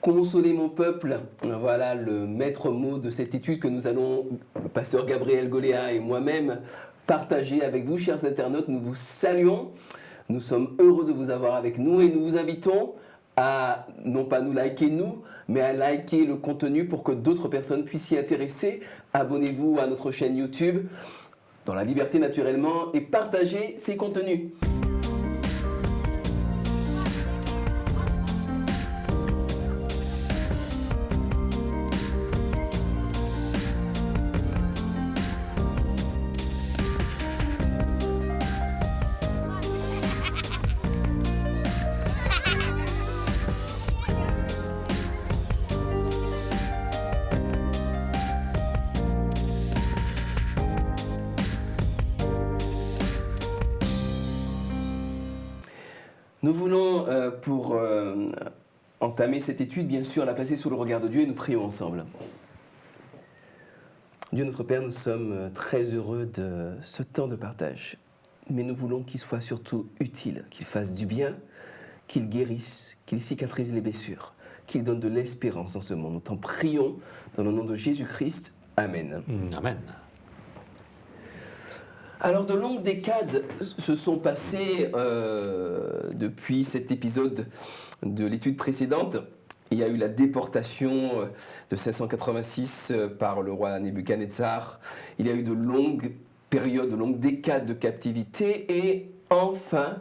Consoler mon peuple, voilà le maître mot de cette étude que nous allons, le pasteur Gabriel Goléa et moi-même, partager avec vous, chers internautes. Nous vous saluons, nous sommes heureux de vous avoir avec nous et nous vous invitons à, non pas nous liker nous, mais à liker le contenu pour que d'autres personnes puissent s'y intéresser. Abonnez-vous à notre chaîne YouTube, dans la liberté naturellement, et partagez ces contenus. Nous voulons, pour entamer cette étude, bien sûr, la placer sous le regard de Dieu et nous prions ensemble. Dieu notre Père, nous sommes très heureux de ce temps de partage, mais nous voulons qu'il soit surtout utile, qu'il fasse du bien, qu'il guérisse, qu'il cicatrise les blessures, qu'il donne de l'espérance dans ce monde. Nous t'en prions dans le nom de Jésus-Christ. Amen. Amen. Alors, de longues décades se sont passées depuis cet épisode de l'étude précédente. Il y a eu la déportation de 586 par le roi Nebuchadnezzar. Il y a eu de longues périodes, de longues décades de captivité. Et enfin,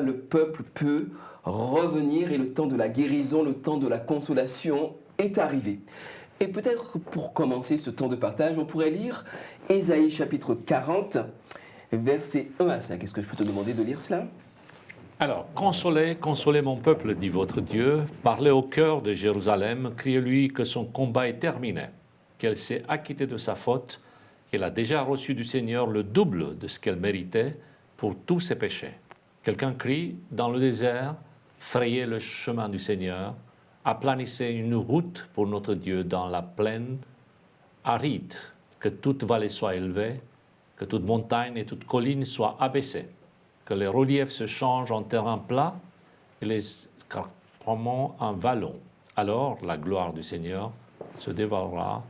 le peuple peut revenir et le temps de la guérison, le temps de la consolation est arrivé. Et peut-être pour commencer ce temps de partage, on pourrait lire Ésaïe chapitre 40, versets 1 à 5. Est-ce que je peux te demander de lire cela ? Alors, consolez, consolez mon peuple, dit votre Dieu. Parlez au cœur de Jérusalem, criez-lui que son combat est terminé, qu'elle s'est acquittée de sa faute, qu'elle a déjà reçu du Seigneur le double de ce qu'elle méritait pour tous ses péchés. Quelqu'un crie dans le désert, frayez le chemin du Seigneur, aplanissez une route pour notre Dieu dans la plaine aride, que toute vallée soit élevée, que toute montagne et toute colline soient abaissées, que les reliefs se changent en terrain plat et les escarpements en vallons. Alors la gloire du Seigneur se dévoilera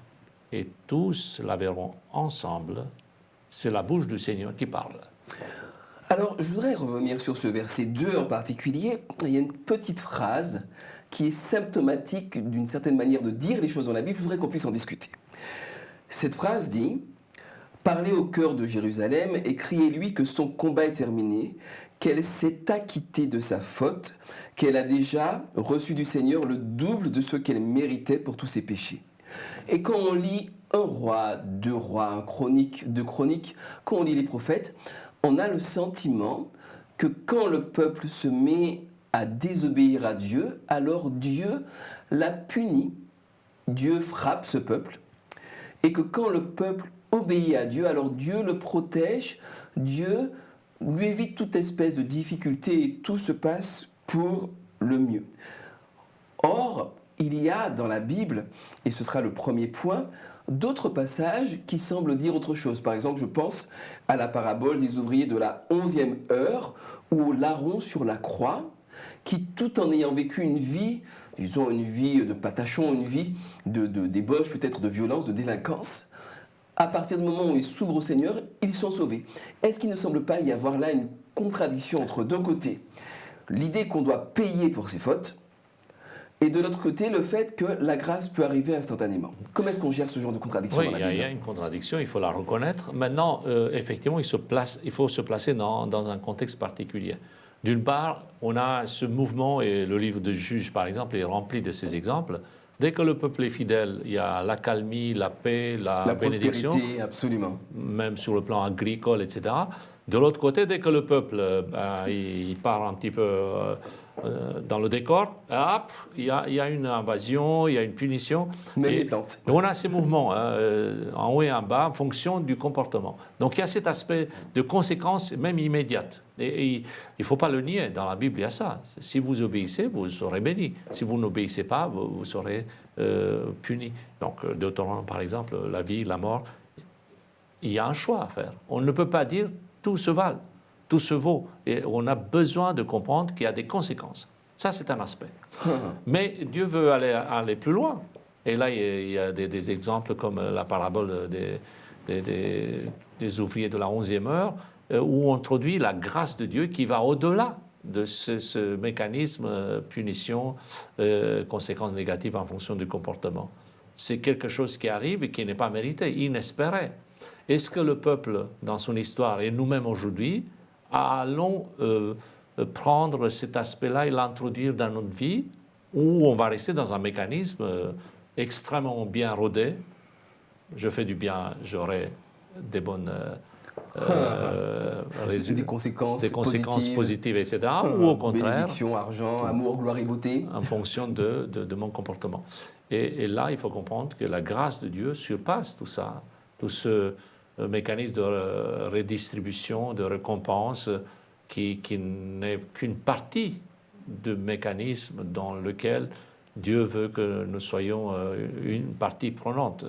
et tous la verront ensemble. C'est la bouche du Seigneur qui parle. Alors, je voudrais revenir sur ce verset 2 en particulier. Il y a une petite phrase qui est symptomatique d'une certaine manière de dire les choses dans la Bible. Je voudrais qu'on puisse en discuter. Cette phrase dit « Parlez au cœur de Jérusalem et criez-lui que son combat est terminé, qu'elle s'est acquittée de sa faute, qu'elle a déjà reçu du Seigneur le double de ce qu'elle méritait pour tous ses péchés. » Et quand on lit un roi, deux rois, un chronique, deux chroniques, quand on lit les prophètes, on a le sentiment que quand le peuple se met à désobéir à Dieu, alors Dieu l'a puni, Dieu frappe ce peuple, et que quand le peuple obéit à Dieu, alors Dieu le protège, Dieu lui évite toute espèce de difficulté et tout se passe pour le mieux. Or, il y a dans la Bible, et ce sera le premier point, d'autres passages qui semblent dire autre chose. Par exemple, je pense à la parabole des ouvriers de la 11e heure, ou au larron sur la croix, qui, tout en ayant vécu une vie, disons une vie de patachon, une vie de débauche, peut-être de violence, de délinquance, à partir du moment où ils s'ouvrent au Seigneur, ils sont sauvés. Est-ce qu'il ne semble pas y avoir là une contradiction entre, d'un côté, l'idée qu'on doit payer pour ses fautes, et de l'autre côté, le fait que la grâce peut arriver instantanément. Comment est-ce qu'on gère ce genre de contradiction dans la Bible ? Oui, il y a une contradiction, il faut la reconnaître. Maintenant, effectivement, il faut se placer dans un contexte particulier. D'une part, on a ce mouvement, et le livre de Juges, par exemple, est rempli de ces exemples. Dès que le peuple est fidèle, il y a l'accalmie, la paix, la bénédiction. Prospérité, absolument. Même sur le plan agricole, etc. De l'autre côté, dès que le peuple il part un petit peu dans le décor, hop, il y a une invasion, il y a une punition. Même les plantes. On a ces mouvements en haut et en bas en fonction du comportement. Donc il y a cet aspect de conséquences même immédiates. Et il ne faut pas le nier, dans la Bible il y a ça. Si vous obéissez, vous serez béni. Si vous n'obéissez pas, vous serez puni. Donc Deutéronome par exemple, la vie, la mort, il y a un choix à faire. On ne peut pas dire tout se vaut. Et on a besoin de comprendre qu'il y a des conséquences. Ça, c'est un aspect. Mais Dieu veut aller plus loin. Et là, il y a des exemples comme la parabole des ouvriers de la 11e heure, où on introduit la grâce de Dieu qui va au-delà de ce mécanisme punition, conséquences négatives en fonction du comportement. C'est quelque chose qui arrive et qui n'est pas mérité, inespéré. Est-ce que le peuple, dans son histoire, et nous-mêmes aujourd'hui, allons prendre cet aspect-là et l'introduire dans notre vie, ou on va rester dans un mécanisme extrêmement bien rodé? Je fais du bien, j'aurai des bonnes des conséquences positives, etc. Ou au contraire, bénédiction, argent, amour, gloire et beauté. En fonction de mon comportement. Et là, il faut comprendre que la grâce de Dieu surpasse tout ça, tout ce mécanisme de redistribution, de récompense, qui n'est qu'une partie du mécanisme dans lequel Dieu veut que nous soyons une partie prenante.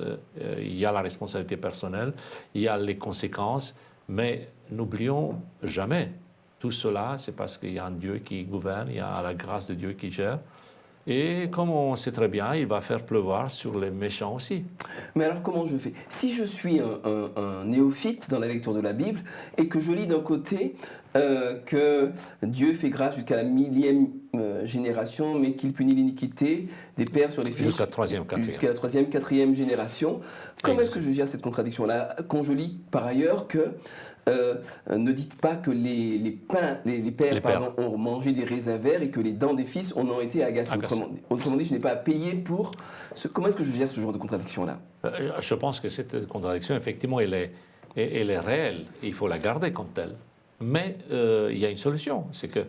Il y a la responsabilité personnelle, il y a les conséquences, mais n'oublions jamais, tout cela, c'est parce qu'il y a un Dieu qui gouverne, il y a la grâce de Dieu qui gère. Et comme on sait très bien, il va faire pleuvoir sur les méchants aussi. Mais alors comment je fais? Si je suis un néophyte dans la lecture de la Bible et que je lis d'un côté que Dieu fait grâce jusqu'à la 1000e génération, mais qu'il punit l'iniquité des pères sur les fils jusqu'à la 3e, 4e génération, comment est-ce que je gère cette contradiction-là quand je lis par ailleurs que ne dites pas que les pères ont mangé des raisins verts et que les dents des fils en ont été agacées. Autrement dit, je n'ai pas à payer pour... Comment est-ce que je gère ce genre de contradiction-là? Je pense que cette contradiction, effectivement, elle est réelle. Et il faut la garder comme telle. Mais il y a une solution. C'est que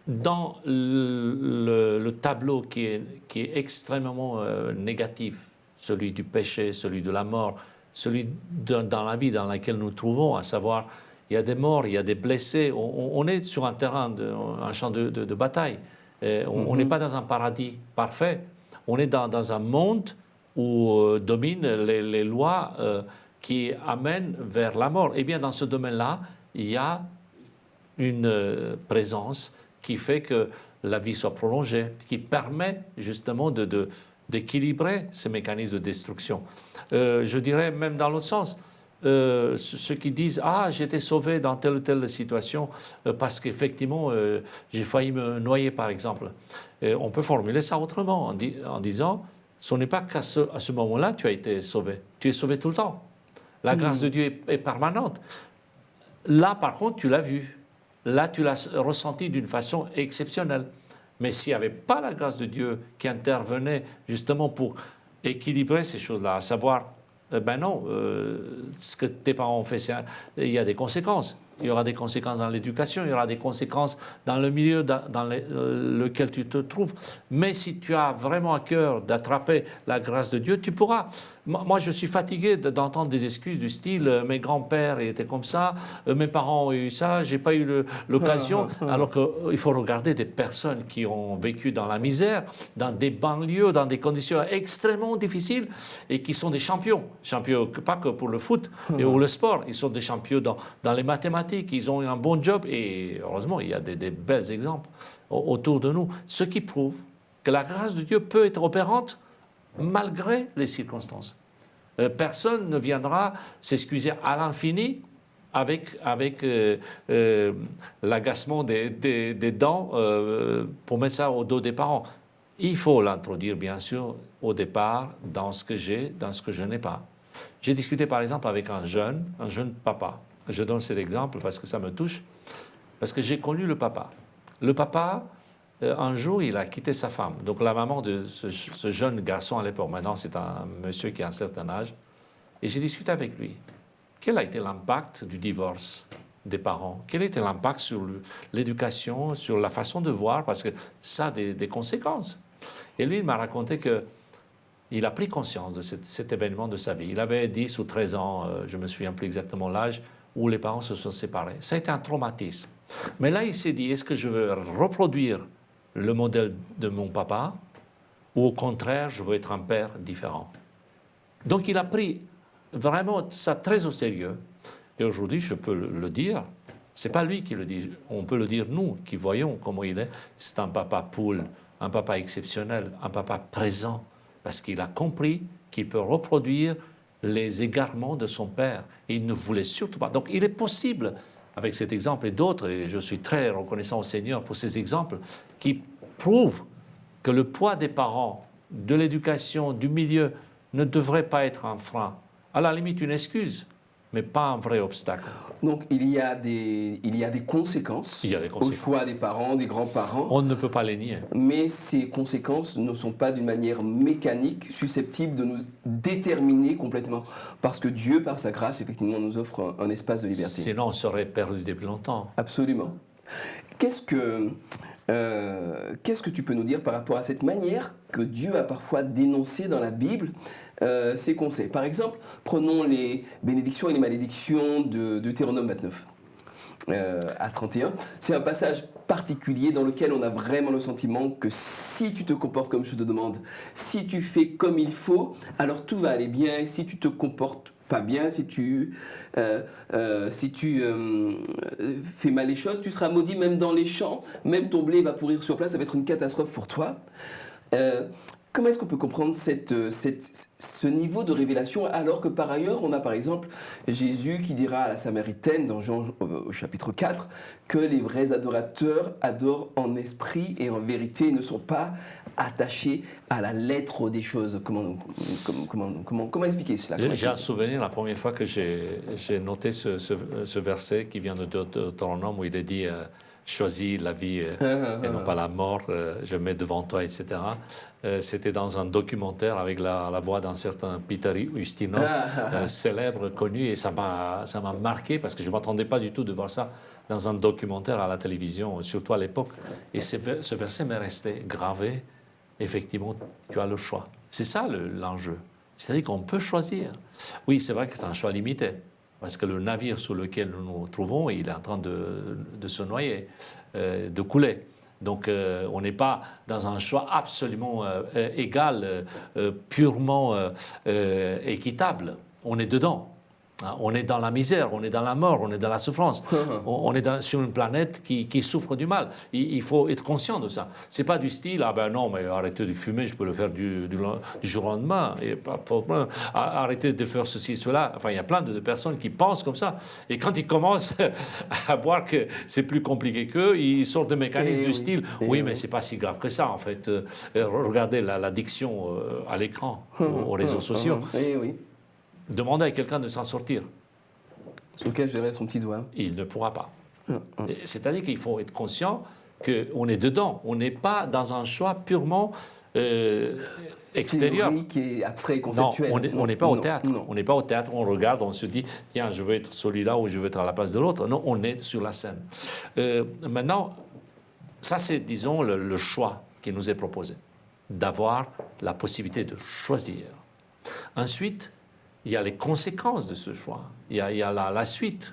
dans le tableau qui est extrêmement négatif, celui du péché, celui de la mort, celui dans la vie dans laquelle nous nous trouvons, à savoir, il y a des morts, il y a des blessés. On est sur un terrain, un champ de bataille. On n'est pas dans un paradis parfait. On est dans un monde où dominent les lois qui amènent vers la mort. Eh bien, dans ce domaine-là, il y a une présence qui fait que la vie soit prolongée, qui permet justement d'équilibrer ces mécanismes de destruction. Je dirais même dans l'autre sens, ceux qui disent « Ah, j'ai été sauvé dans telle ou telle situation parce qu'effectivement, j'ai failli me noyer, par exemple. » On peut formuler ça autrement, en disant « Ce n'est pas qu'à ce moment-là tu as été sauvé. Tu es sauvé tout le temps. La grâce de Dieu est permanente. Là, par contre, tu l'as vu. Là, tu l'as ressenti d'une façon exceptionnelle. Mais s'il n'y avait pas la grâce de Dieu qui intervenait justement pour équilibrer ces choses-là, à savoir, ben non, ce que tes parents ont fait, il y a des conséquences. Il y aura des conséquences dans l'éducation, il y aura des conséquences dans le milieu dans lequel tu te trouves. Mais si tu as vraiment à cœur d'attraper la grâce de Dieu, tu pourras. Moi, je suis fatigué d'entendre des excuses du style « mes grands-pères étaient comme ça, mes parents ont eu ça, j'ai pas eu l'occasion ». Alors qu'il faut regarder des personnes qui ont vécu dans la misère, dans des banlieues, dans des conditions extrêmement difficiles et qui sont des champions. Champions pas que pour le foot et ou le sport, ils sont des champions dans les mathématiques, ils ont un bon job et heureusement, il y a des bels exemples autour de nous. Ce qui prouve que la grâce de Dieu peut être opérante malgré les circonstances. Personne ne viendra s'excuser à l'infini avec l'agacement des dents pour mettre ça au dos des parents. Il faut l'introduire, bien sûr, au départ, dans ce que j'ai, dans ce que je n'ai pas. J'ai discuté, par exemple, avec un jeune papa. Je donne cet exemple parce que ça me touche, parce que j'ai connu le papa. Le papa... un jour, il a quitté sa femme. Donc la maman de ce jeune garçon à l'époque, maintenant c'est un monsieur qui a un certain âge, et j'ai discuté avec lui. Quel a été l'impact du divorce des parents? Quel a été l'impact sur l'éducation, sur la façon de voir? Parce que ça a des conséquences. Et lui, il m'a raconté qu'il a pris conscience de cet événement de sa vie. Il avait 10 ou 13 ans, je ne me souviens plus exactement l'âge, où les parents se sont séparés. Ça a été un traumatisme. Mais là, il s'est dit, est-ce que je veux reproduire le modèle de mon papa, ou au contraire, je veux être un père différent. Donc il a pris vraiment ça très au sérieux. Et aujourd'hui, je peux le dire, C'est pas lui qui le dit. On peut le dire nous, qui voyons comment il est. C'est un papa poule, un papa exceptionnel, un papa présent, parce qu'il a compris qu'il peut reproduire les égarements de son père. Et il ne voulait surtout pas. Donc il est possible, avec cet exemple et d'autres, et je suis très reconnaissant au Seigneur pour ces exemples, qui prouvent que le poids des parents, de l'éducation, du milieu, ne devrait pas être un frein. À la limite, une excuse, mais pas un vrai obstacle. Donc il y a des conséquences, au choix des parents, des grands-parents. On ne peut pas les nier. Mais ces conséquences ne sont pas d'une manière mécanique susceptibles de nous déterminer complètement. Parce que Dieu, par sa grâce, effectivement, nous offre un espace de liberté. Sinon, on serait perdu depuis longtemps. Absolument. Qu'est-ce que tu peux nous dire par rapport à cette manière que Dieu a parfois dénoncée dans la Bible ses conseils? Par exemple, prenons les bénédictions et les malédictions de Deutéronome 29 à 31. C'est un passage particulier dans lequel on a vraiment le sentiment que si tu te comportes comme je te demande, si tu fais comme il faut, alors tout va aller bien. Et si tu te comportes pas bien, si tu fais mal les choses, tu seras maudit même dans les champs, même ton blé va pourrir sur place, ça va être une catastrophe pour toi. Comment est-ce qu'on peut comprendre ce niveau de révélation alors que par ailleurs on a par exemple Jésus qui dira à la Samaritaine dans Jean au chapitre 4 que les vrais adorateurs adorent en esprit et en vérité, ne sont pas attachés à la lettre des choses. Comment expliquer cela? J'ai un souvenir la première fois que j'ai noté ce verset qui vient de Deutéronome où il est dit choisis la vie et non pas la mort, je mets devant toi, etc. C'était dans un documentaire avec la voix d'un certain Peter Ustinov, célèbre, connu, et ça m'a marqué parce que je ne m'attendais pas du tout de voir ça dans un documentaire à la télévision, surtout à l'époque. Et ce verset m'est resté gravé. Effectivement, tu as le choix. C'est ça l'enjeu. C'est-à-dire qu'on peut choisir. Oui, c'est vrai que c'est un choix limité. Parce que le navire sur lequel nous nous trouvons, il est en train de se noyer, de couler. Donc on n'est pas dans un choix absolument égal, purement équitable. On est dedans. On est dans la misère, on est dans la mort, on est dans la souffrance. On est sur une planète qui souffre du mal. Il faut être conscient de ça. C'est pas du style, ah ben non, mais arrêtez de fumer, je peux le faire du jour au lendemain. Et pas de problème. Arrêtez de faire ceci, cela. Enfin, il y a plein de personnes qui pensent comme ça. Et quand ils commencent à voir que c'est plus compliqué qu'eux, ils sortent de mécanismes du style, oui, mais c'est pas si grave que ça, en fait. Regardez l'addiction à l'écran, aux réseaux sociaux. Demandez à quelqu'un de s'en sortir. Sur lequel gérer son petit doigt. Il ne pourra pas. C'est-à-dire qu'il faut être conscient qu'on est dedans. On n'est pas dans un choix purement extérieur. Théorique et abstrait et conceptuel. Non, on n'est pas au théâtre. On n'est pas au théâtre, on regarde, on se dit, tiens, je veux être celui-là ou je veux être à la place de l'autre. Non, on est sur la scène. Maintenant, ça c'est, disons, le choix qui nous est proposé. D'avoir la possibilité de choisir. Ensuite, il y a les conséquences de ce choix, il y a la suite.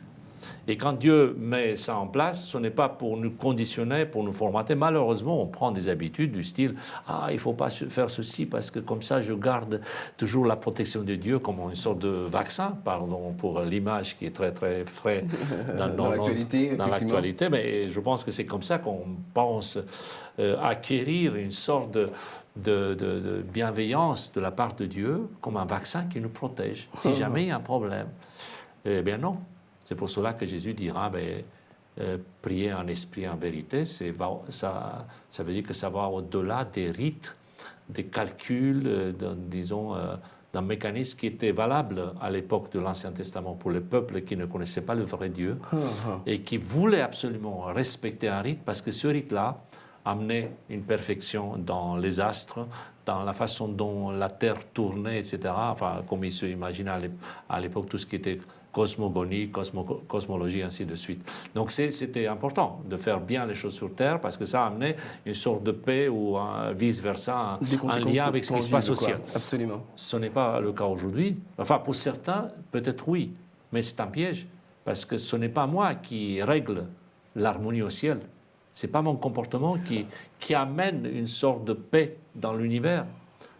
Et quand Dieu met ça en place, ce n'est pas pour nous conditionner, pour nous formater. Malheureusement, on prend des habitudes du style « Ah, il ne faut pas faire ceci parce que comme ça, je garde toujours la protection de Dieu comme une sorte de vaccin, pardon pour l'image qui est très, très frais dans l'actualité. Mais je pense que c'est comme ça qu'on pense acquérir une sorte de bienveillance de la part de Dieu comme un vaccin qui nous protège. Si jamais il y a un problème, eh bien non. C'est pour cela que Jésus dira, prier en esprit, en vérité, ça veut dire que ça va au-delà des rites, des calculs, d'un mécanisme qui était valable à l'époque de l'Ancien Testament pour les peuples qui ne connaissaient pas le vrai Dieu et qui voulaient absolument respecter un rite parce que ce rite-là amenait une perfection dans les astres, dans la façon dont la Terre tournait, etc. Enfin, comme ils se imaginaient à l'époque tout ce qui était cosmogonie, cosmologie, ainsi de suite. Donc c'était important de faire bien les choses sur Terre parce que ça amenait une sorte de paix ou vice-versa, un lien avec ce qui se passe au ciel. Absolument. Ce n'est pas le cas aujourd'hui. Enfin, pour certains, peut-être oui, mais c'est un piège parce que ce n'est pas moi qui règle l'harmonie au ciel. Ce n'est pas mon comportement qui amène une sorte de paix dans l'univers.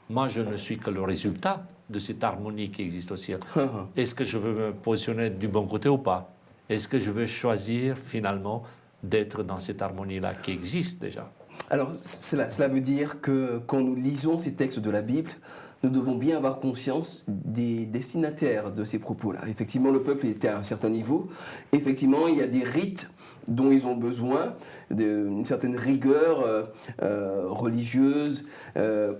Moi, je ne suis que le résultat de cette harmonie qui existe au ciel. Est-ce que je veux me positionner du bon côté ou pas? Est-ce que je veux choisir finalement d'être dans cette harmonie-là qui existe déjà? Alors cela veut dire que quand nous lisons ces textes de la Bible, nous devons bien avoir conscience des destinataires de ces propos-là. Effectivement, le peuple était à un certain niveau. Effectivement, il y a des rites dont ils ont besoin, d'une certaine rigueur religieuse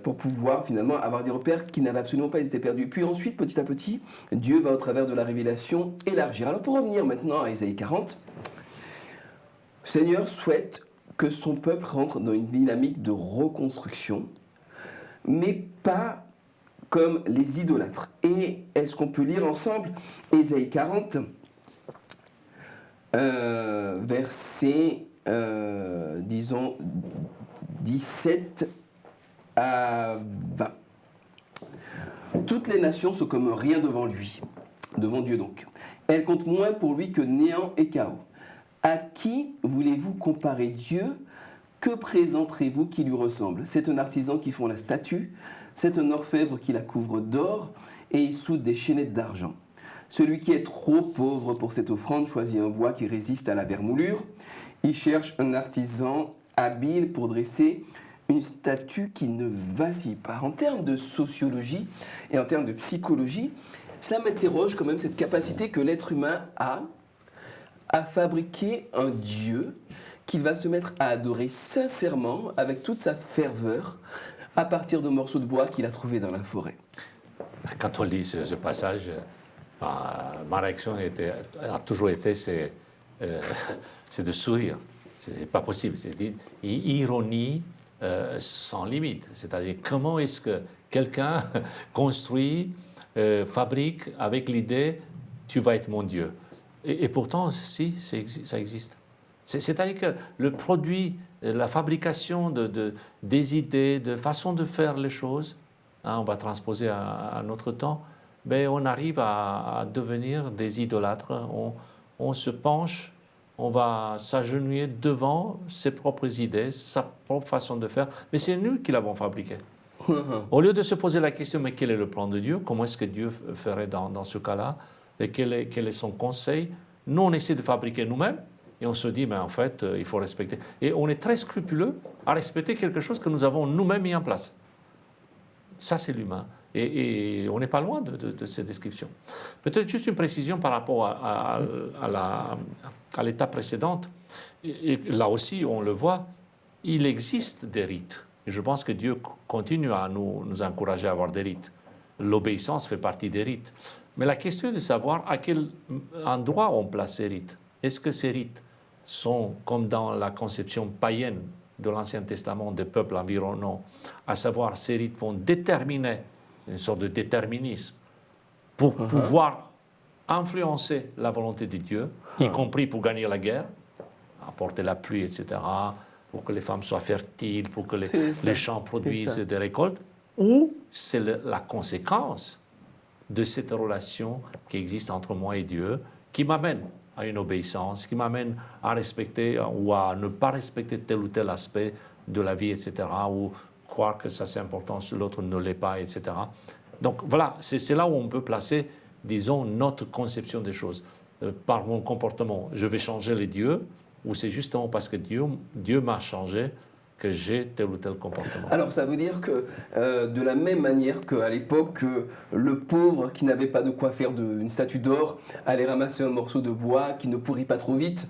pour pouvoir finalement avoir des repères qui n'avaient absolument pas été perdus. Puis ensuite, petit à petit, Dieu va au travers de la révélation élargir. Alors pour revenir maintenant à Ésaïe 40, le Seigneur souhaite que son peuple rentre dans une dynamique de reconstruction, mais pas comme les idolâtres. Et est-ce qu'on peut lire ensemble Ésaïe 40, versets, disons, 17 à 20. Toutes les nations sont comme rien devant lui, devant Dieu donc. Elles comptent moins pour lui que néant et chaos. À qui voulez-vous comparer Dieu? Que présenterez-vous qui lui ressemble? C'est un artisan qui fond la statue, c'est un orfèvre qui la couvre d'or et il soude des chaînettes d'argent. Celui qui est trop pauvre pour cette offrande choisit un bois qui résiste à la vermoulure. Il cherche un artisan habile pour dresser une statue qui ne vacille pas. En termes de sociologie et en termes de psychologie, cela m'interroge quand même cette capacité que l'être humain a à fabriquer un Dieu qu'il va se mettre à adorer sincèrement, avec toute sa ferveur, à partir de morceaux de bois qu'il a trouvés dans la forêt. Quand on lit ce passage, ma réaction a toujours été c'est de sourire. C'est pas possible. C'est une ironie sans limite. C'est-à-dire comment est-ce que quelqu'un construit, fabrique avec l'idée tu vas être mon Dieu. Et pourtant, si, ça existe. C'est-à-dire que le produit, la fabrication des idées, de façon de faire les choses, on va transposer à notre temps, ben on arrive à devenir des idolâtres. On se penche, on va s'agenouiller devant ses propres idées, sa propre façon de faire, mais c'est nous qui l'avons fabriqué. Au lieu de se poser la question, mais quel est le plan de Dieu? Comment est-ce que Dieu ferait dans ce cas-là? Et quel est son conseil? Nous, on essaie de fabriquer nous-mêmes et on se dit, mais en fait, il faut respecter. Et on est très scrupuleux à respecter quelque chose que nous avons nous-mêmes mis en place. Ça, c'est l'humain. Et on n'est pas loin de ces descriptions. Peut-être juste une précision par rapport à l'étape précédente. Et là aussi, on le voit, il existe des rites. Et je pense que Dieu continue à nous encourager à avoir des rites. L'obéissance fait partie des rites. Mais la question est de savoir à quel endroit on place ces rites. Est-ce que ces rites sont, comme dans la conception païenne de l'Ancien Testament des peuples environnants, à savoir ces rites vont déterminer, une sorte de déterminisme, pour pouvoir influencer la volonté de Dieu, y compris pour gagner la guerre, apporter la pluie, etc., pour que les femmes soient fertiles, pour que les champs produisent des récoltes, ou c'est la conséquence de cette relation qui existe entre moi et Dieu, qui m'amène à une obéissance, qui m'amène à respecter ou à ne pas respecter tel ou tel aspect de la vie, etc., ou croire que ça c'est important, l'autre ne l'est pas, etc. Donc voilà, c'est là où on peut placer, disons, notre conception des choses. Par mon comportement, je vais changer les dieux, ou c'est justement parce que Dieu m'a changé que j'ai tel ou tel comportement. Alors ça veut dire que de la même manière qu'à l'époque, le pauvre qui n'avait pas de quoi faire une statue d'or allait ramasser un morceau de bois qui ne pourrit pas trop vite,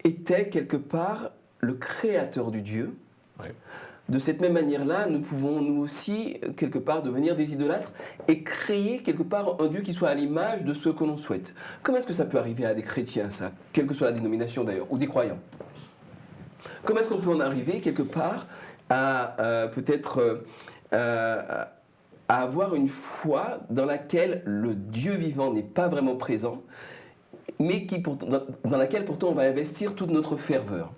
était quelque part le créateur du Dieu. Oui. De cette même manière-là, nous pouvons nous aussi quelque part devenir des idolâtres et créer quelque part un Dieu qui soit à l'image de ce que l'on souhaite. Comment est-ce que ça peut arriver à des chrétiens, ça, quelle que soit la dénomination d'ailleurs, ou des croyants? Comment est-ce qu'on peut en arriver quelque part à peut-être à avoir une foi dans laquelle le Dieu vivant n'est pas vraiment présent, mais dans laquelle pourtant on va investir toute notre ferveur?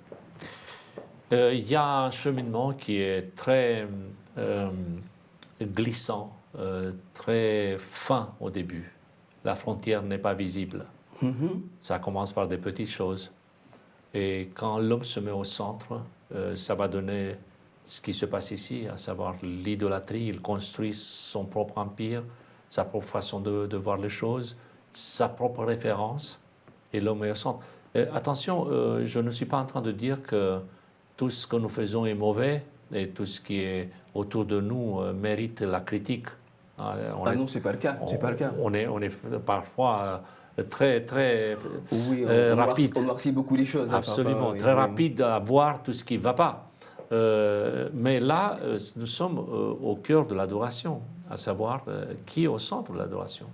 Il y a un cheminement qui est très glissant, très fin au début. La frontière n'est pas visible. Ça commence par des petites choses. Et quand l'homme se met au centre, ça va donner ce qui se passe ici, à savoir l'idolâtrie. Il construit son propre empire, sa propre façon de voir les choses, sa propre référence. et l'homme est au centre. Attention, je ne suis pas en train de dire que tout ce que nous faisons est mauvais et tout ce qui est autour de nous mérite la critique. Non, c'est pas le cas. C'est pas le cas. On est parfois très Oui, rapide. On noircit beaucoup les choses. Absolument, parfois, très rapide à voir tout ce qui ne va pas. Mais là, nous sommes au cœur de l'adoration, à savoir qui est au centre de l'adoration.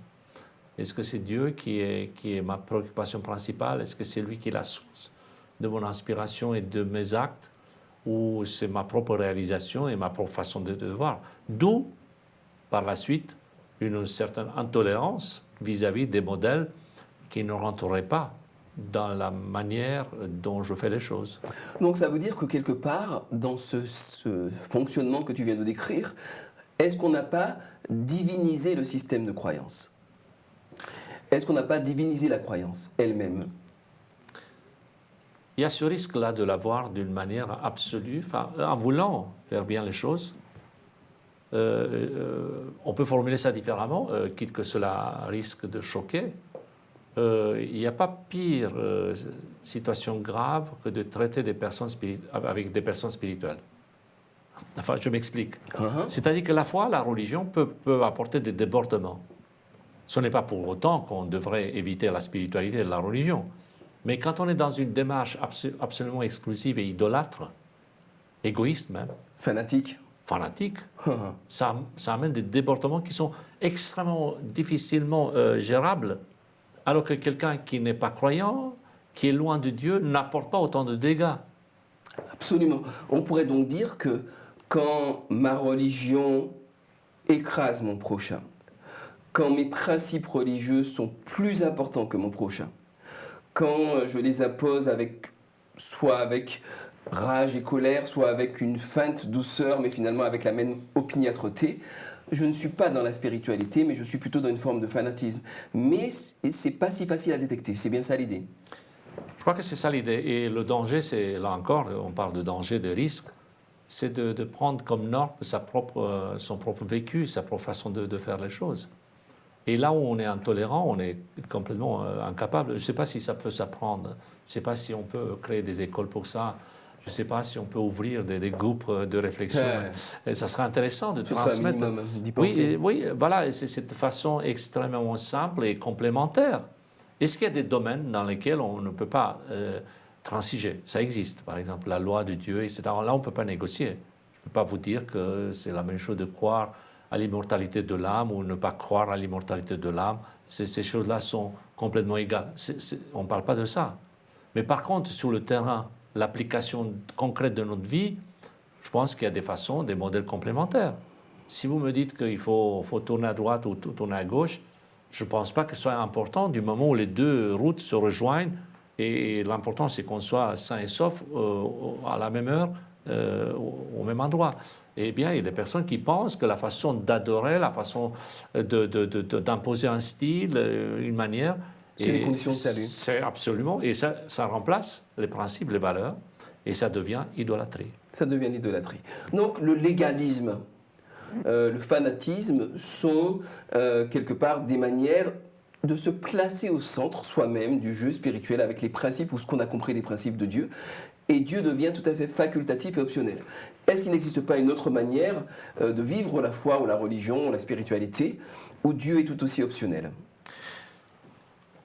Est-ce que c'est Dieu qui est ma préoccupation principale? Est-ce que c'est lui qui est la source de mon inspiration et de mes actes? Ou c'est ma propre réalisation et ma propre façon de voir? D'où, par la suite, une certaine intolérance vis-à-vis des modèles qui ne rentreraient pas dans la manière dont je fais les choses. Donc ça veut dire que quelque part, dans ce fonctionnement que tu viens de décrire, est-ce qu'on n'a pas divinisé le système de croyance? Est-ce qu'on n'a pas divinisé la croyance elle-même? Il y a ce risque-là de l'avoir d'une manière absolue, en voulant faire bien les choses. On peut formuler ça différemment, quitte que cela risque de choquer. Il n'y a pas pire situation grave que de traiter des personnes avec des personnes spirituelles. Enfin, je m'explique. C'est-à-dire que la foi, la religion peut apporter des débordements. Ce n'est pas pour autant qu'on devrait éviter la spiritualité de la religion. Mais quand on est dans une démarche absolument exclusive et idolâtre, égoïste même, fanatique, ça amène des débordements qui sont extrêmement difficilement gérables, alors que quelqu'un qui n'est pas croyant, qui est loin de Dieu, n'apporte pas autant de dégâts. Absolument. On pourrait donc dire que quand ma religion écrase mon prochain, quand mes principes religieux sont plus importants que mon prochain, quand je les impose soit avec rage et colère, soit avec une feinte douceur, mais finalement avec la même opiniâtreté, je ne suis pas dans la spiritualité, mais je suis plutôt dans une forme de fanatisme. Mais c'est pas si facile à détecter, c'est bien ça l'idée. Je crois que c'est ça l'idée. Et le danger, c'est, là encore, on parle de danger, de risque, c'est de prendre comme norme son propre vécu, sa propre façon de faire les choses. Et là où on est intolérant, on est complètement incapable. Je ne sais pas si ça peut s'apprendre. Je ne sais pas si on peut créer des écoles pour ça. Je ne sais pas si on peut ouvrir des groupes de réflexion. Et ça serait intéressant de transmettre. Un minimum d'y penser. Oui, voilà, c'est cette façon extrêmement simple et complémentaire. Est-ce qu'il y a des domaines dans lesquels on ne peut pas transiger? Ça existe, par exemple, la loi de Dieu, etc. Là, on ne peut pas négocier. Je ne peux pas vous dire que c'est la même chose de croire à l'immortalité de l'âme ou ne pas croire à l'immortalité de l'âme. Ces choses-là sont complètement égales. On ne parle pas de ça. Mais par contre, sur le terrain, l'application concrète de notre vie, je pense qu'il y a des façons, des modèles complémentaires. Si vous me dites qu'il faut tourner à droite ou tourner à gauche, je ne pense pas que ce soit important du moment où les deux routes se rejoignent. Et l'important, c'est qu'on soit sain et sauf à la même heure, au même endroit. Eh bien, il y a des personnes qui pensent que la façon d'adorer, la façon d'imposer un style, une manière... C'est les conditions de salut. C'est absolument. Et ça remplace les principes, les valeurs, et ça devient idolâtrie. Ça devient l'idolâtrie. Donc, le légalisme, le fanatisme sont quelque part des manières de se placer au centre soi-même du jeu spirituel avec les principes ou ce qu'on a compris des principes de Dieu. Et Dieu devient tout à fait facultatif et optionnel. Est-ce qu'il n'existe pas une autre manière de vivre la foi ou la religion ou la spiritualité où Dieu est tout aussi optionnel?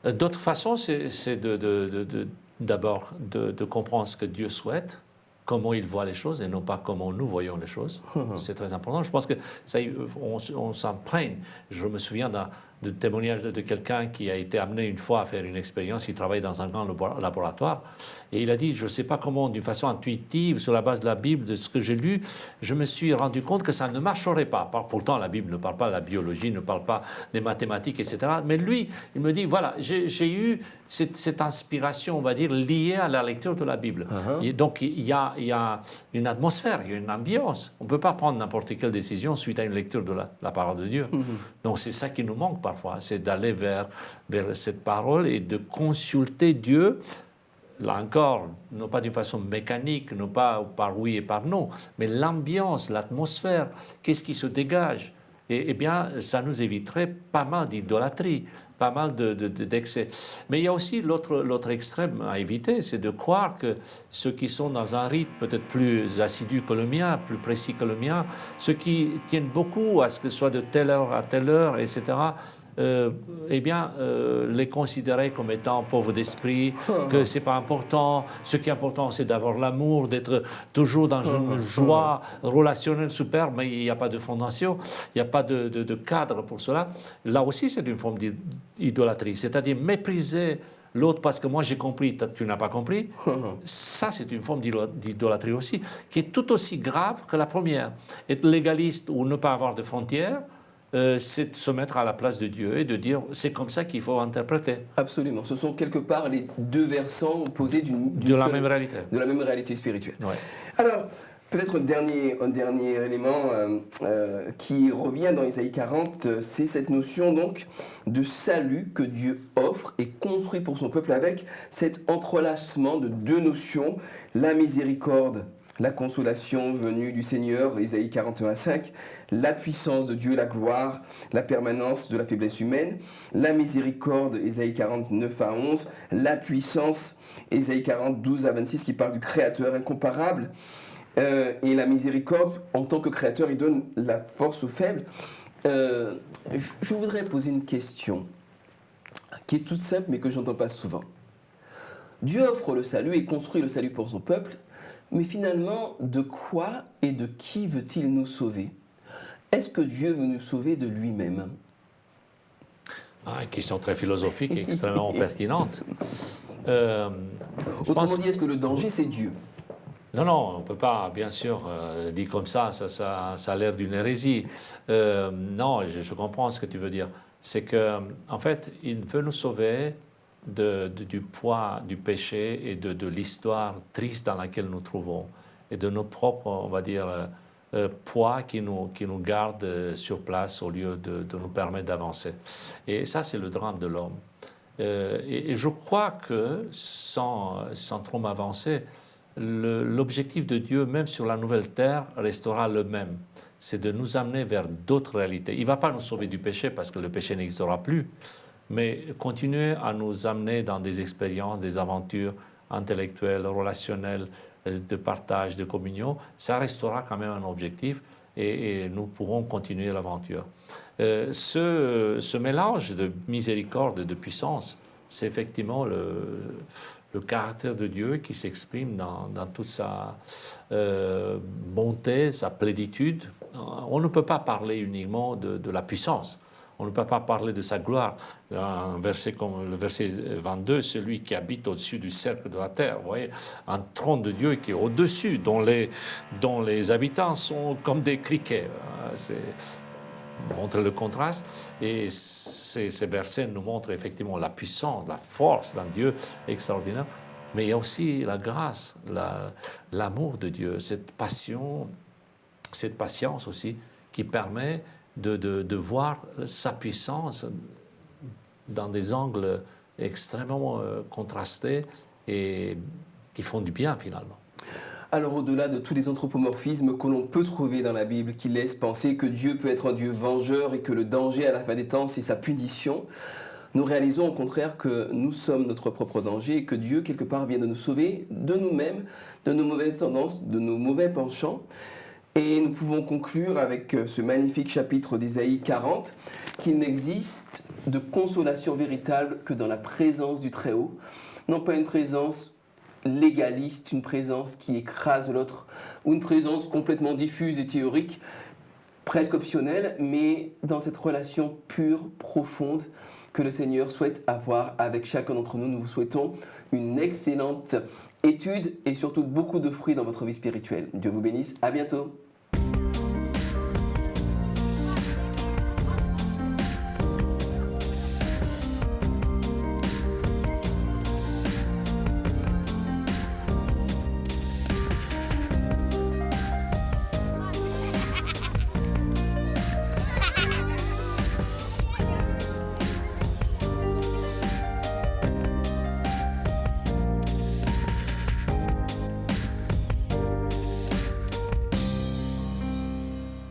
D'autre façon, c'est d'abord de comprendre ce que Dieu souhaite, comment il voit les choses et non pas comment nous voyons les choses. C'est très important. Je pense que ça, on s'imprègne. Je me souviens de témoignage de quelqu'un qui a été amené une fois à faire une expérience. Il travaille dans un grand laboratoire et il a dit, je ne sais pas comment, d'une façon intuitive, sur la base de la Bible, de ce que j'ai lu, je me suis rendu compte que ça ne marcherait pas. Pourtant, la Bible ne parle pas de la biologie, ne parle pas des mathématiques, etc. Mais lui, il me dit, voilà, j'ai eu cette inspiration, on va dire, liée à la lecture de la Bible. Et donc, il y a une atmosphère, il y a une ambiance. On ne peut pas prendre n'importe quelle décision suite à une lecture de la parole de Dieu. Donc, c'est ça qui nous manque parfois, c'est d'aller vers cette parole et de consulter Dieu. Là encore, non pas d'une façon mécanique, non pas par oui et par non, mais l'ambiance, l'atmosphère, qu'est-ce qui se dégage? Eh bien, ça nous éviterait pas mal d'idolâtrie. pas mal d'excès. Mais il y a aussi l'autre extrême à éviter, c'est de croire que ceux qui sont dans un rythme peut-être plus assidu que le mien, plus précis que le mien, ceux qui tiennent beaucoup à ce que ce soit de telle heure à telle heure, etc., les considérer comme étant pauvres d'esprit, que c'est pas important. Ce qui est important, c'est d'avoir l'amour, d'être toujours dans une joie relationnelle superbe, mais il n'y a pas de fondation, il n'y a pas de cadre pour cela. Là aussi, c'est une forme d'idolâtrie, c'est-à-dire mépriser l'autre parce que moi j'ai compris, tu n'as pas compris. Ça, c'est une forme d'idolâtrie aussi, qui est tout aussi grave que la première. Être légaliste ou ne pas avoir de frontières, c'est de se mettre à la place de Dieu et de dire c'est comme ça qu'il faut interpréter. Absolument. Ce sont quelque part les deux versants opposés de la même réalité. De la même réalité spirituelle. Ouais. Alors, peut-être un dernier élément qui revient dans Isaïe 40, c'est cette notion donc de salut que Dieu offre et construit pour son peuple avec cet entrelacement de deux notions, la miséricorde, la consolation venue du Seigneur, Isaïe 41:5, la puissance de Dieu, la gloire, la permanence de la faiblesse humaine, la miséricorde, Isaïe 49:11, la puissance, Isaïe 40:12-26, qui parle du Créateur incomparable, et la miséricorde, en tant que Créateur, il donne la force aux faibles. Je voudrais poser une question qui est toute simple, mais que je n'entends pas souvent. Dieu offre le salut et construit le salut pour son peuple, mais finalement, de quoi et de qui veut-il nous sauver? Est-ce que Dieu veut nous sauver de lui-même? Une question très philosophique et extrêmement pertinente. Autrement dit, est-ce que le danger, c'est Dieu? Non, on ne peut pas, bien sûr, dire comme ça a l'air d'une hérésie. Non, je comprends ce que tu veux dire. C'est qu'en fait, il veut nous sauver du poids du péché et de l'histoire triste dans laquelle nous trouvons et de nos propres, on va dire, poids qui nous gardent sur place au lieu de nous permettre d'avancer. Et ça, c'est le drame de l'homme. Et je crois que, sans trop m'avancer, l'objectif de Dieu, même sur la nouvelle terre, restera le même. C'est de nous amener vers d'autres réalités. Il ne va pas nous sauver du péché parce que le péché n'existera plus, mais continuer à nous amener dans des expériences, des aventures intellectuelles, relationnelles, de partage, de communion, ça restera quand même un objectif et nous pourrons continuer l'aventure. Ce mélange de miséricorde et de puissance, c'est effectivement le caractère de Dieu qui s'exprime dans toute sa bonté, sa plénitude. On ne peut pas parler uniquement de la puissance. On ne peut pas parler de sa gloire. Un verset comme le verset 22, celui qui habite au-dessus du cercle de la terre. Vous voyez, un trône de Dieu qui est au-dessus, dont les habitants sont comme des criquets. C'est montre le contraste. Et ces versets nous montrent effectivement la puissance, la force d'un Dieu extraordinaire. Mais il y a aussi la grâce, l'amour de Dieu, cette passion, cette patience aussi qui permet de voir sa puissance dans des angles extrêmement contrastés et qui font du bien finalement. Alors au-delà de tous les anthropomorphismes que l'on peut trouver dans la Bible qui laissent penser que Dieu peut être un Dieu vengeur et que le danger à la fin des temps c'est sa punition, nous réalisons au contraire que nous sommes notre propre danger et que Dieu quelque part vient de nous sauver de nous-mêmes, de nos mauvaises tendances, de nos mauvais penchants. Et nous pouvons conclure avec ce magnifique chapitre d'Isaïe 40 qu'il n'existe de consolation véritable que dans la présence du Très-Haut. Non pas une présence légaliste, une présence qui écrase l'autre, ou une présence complètement diffuse et théorique, presque optionnelle, mais dans cette relation pure, profonde, que le Seigneur souhaite avoir avec chacun d'entre nous. Nous vous souhaitons une excellente étude et surtout beaucoup de fruits dans votre vie spirituelle. Dieu vous bénisse, à bientôt.